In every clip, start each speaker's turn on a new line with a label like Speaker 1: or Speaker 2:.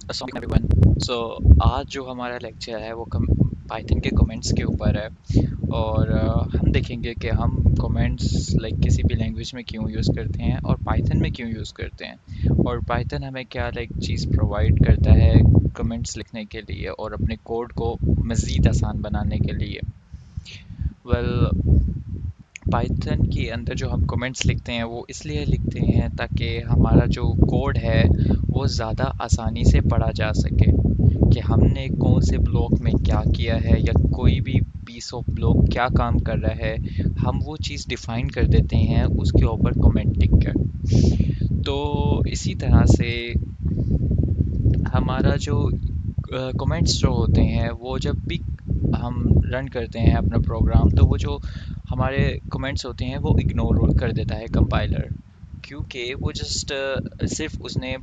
Speaker 1: अस्सलाम एवरीवन। सो आज जो हमारा लेक्चर है वो पाइथन के कमेंट्स के ऊपर है। और हम देखेंगे कि हम कमेंट्स लाइक किसी भी लैंग्वेज में क्यों यूज़ करते हैं और पाइथन में क्यों यूज़ करते हैं, और पाइथन हमें क्या लाइक चीज़ प्रोवाइड करता है कमेंट्स लिखने के लिए और अपने कोड को मज़ीद आसान बनाने के लिए। वेल, पाइथन के अंदर जो हम कमेंट्स लिखते हैं वो इसलिए लिखते हैं ताकि हमारा जो कोड है वो ज़्यादा आसानी से पढ़ा जा सके कि हमने कौन से ब्लॉक में क्या किया है या कोई भी पीस ऑफ ब्लॉक क्या काम कर रहा है, हम वो चीज़ डिफ़ाइन कर देते हैं उसके ऊपर कमेंट लिख कर। तो इसी तरह से हमारा जो कमेंट्स जो होते हैं वो जब भी हम रन करते हैं अपना प्रोग्राम, तो वो जो हमारे कमेंट्स होते हैं वो इग्नोर कर देता है कंपाइलर, क्योंकि वो जस्ट सिर्फ उसने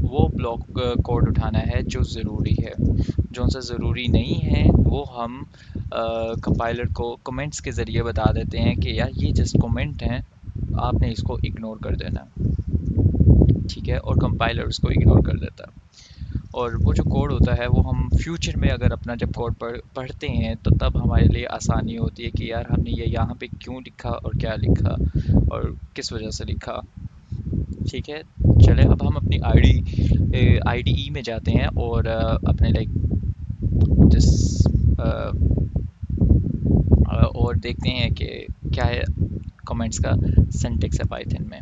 Speaker 1: वो ब्लॉक कोड उठाना है जो ज़रूरी है। जो सा ज़रूरी नहीं है वो हम कंपाइलर को कमेंट्स के ज़रिए बता देते हैं कि यार ये जस्ट कमेंट हैं, आपने इसको इग्नोर कर देना। ठीक है, और कंपाइलर उसको इग्नोर कर देता है। और वो जो कोड होता है वो हम फ्यूचर में अगर अपना जब कोड पढ़ते हैं तो तब हमारे लिए आसानी होती है कि यार हमने ये यहाँ पे क्यों लिखा और क्या लिखा और किस वजह से लिखा। ठीक है, चले अब हम अपनी आईडीई में जाते हैं और अपने लाइक जिस और देखते हैं कि क्या है कमेंट्स का सिंटेक्स है पाइथन में।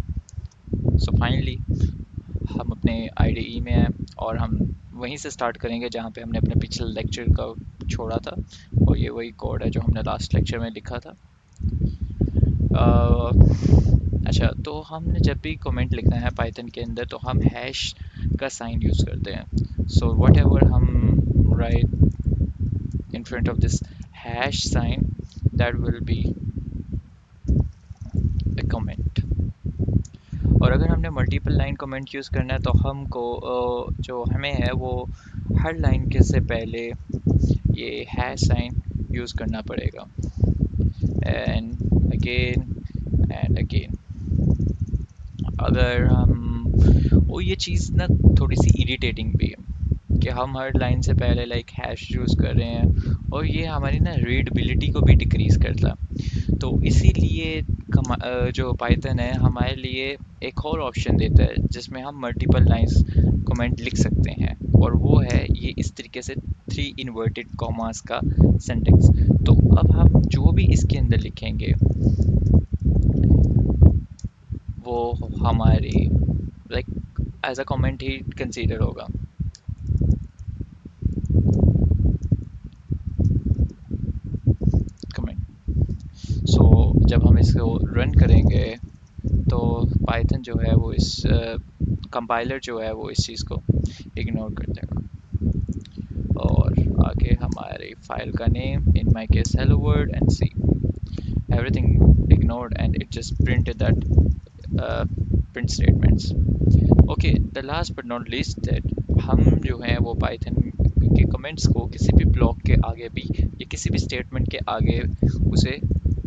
Speaker 1: सो फाइनली हम अपने आईडीई में हैं और हम वहीं से स्टार्ट करेंगे जहाँ पे हमने अपने पिछले लेक्चर का छोड़ा था, और ये वही कोड है जो हमने लास्ट लेक्चर में लिखा था। अच्छा, तो हमने जब भी कमेंट लिखना है पाइथन के अंदर तो हम हैश का साइन यूज़ करते हैं। सो वट एवर हम write in front of this hash sign, that will be a comment. और अगर हमने मल्टीपल लाइन कमेंट यूज़ करना है तो हमको जो हमें है वो हर लाइन के से पहले ये हैश साइन यूज़ करना पड़ेगा, एंड अगेन। अगर हम वो ये चीज़ ना थोड़ी सी इरिटेटिंग भी है कि हम हर लाइन से पहले लाइक हैश यूज़ कर रहे हैं, और ये हमारी ना रीडबिलिटी को भी डिक्रीज़ करता है। तो इसीलिए जो पाइथन है हमारे लिए एक और ऑप्शन देता है जिसमें हम मल्टीपल लाइंस कमेंट लिख सकते हैं, और वो है ये इस तरीके से थ्री इन्वर्टेड कॉमास का सेंटेंस। तो अब हम जो भी इसके अंदर लिखेंगे वो हमारी लाइक एज अ कमेंट ही कंसीडर होगा। कमेंट। सो जब हम इसको रन करेंगे तो पाइथन जो है वो इस कंपाइलर जो है वो इस चीज़ को इग्नोर कर देगा, और आगे हमारी फाइल का name, in my case hello world, and see everything ignored, and it just printed that print statements. Okay, the last but not least that हम जो हैं वो पाइथन के कमेंट्स को किसी भी ब्लॉक के आगे भी या किसी भी स्टेटमेंट के आगे उसे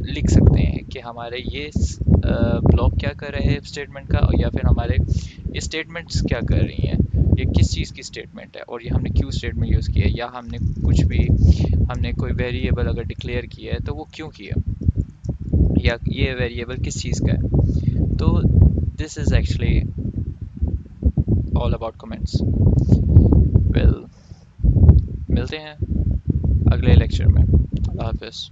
Speaker 1: लिख सकते हैं कि हमारे ये ब्लॉक क्या कर रहे हैं स्टेटमेंट का, या फिर हमारे ये स्टेटमेंट्स क्या कर रही हैं, ये किस चीज़ की स्टेटमेंट है और ये हमने क्यों स्टेटमेंट यूज़ किया है, या हमने कुछ भी हमने कोई वेरिएबल अगर डिक्लेयर किया है तो वो क्यों किया, या ये वेरिएबल किस चीज़ का है। तो this is actually all about comments. Well, मिलते हैं अगले लेक्चर में। अल्लाह हाफिज़।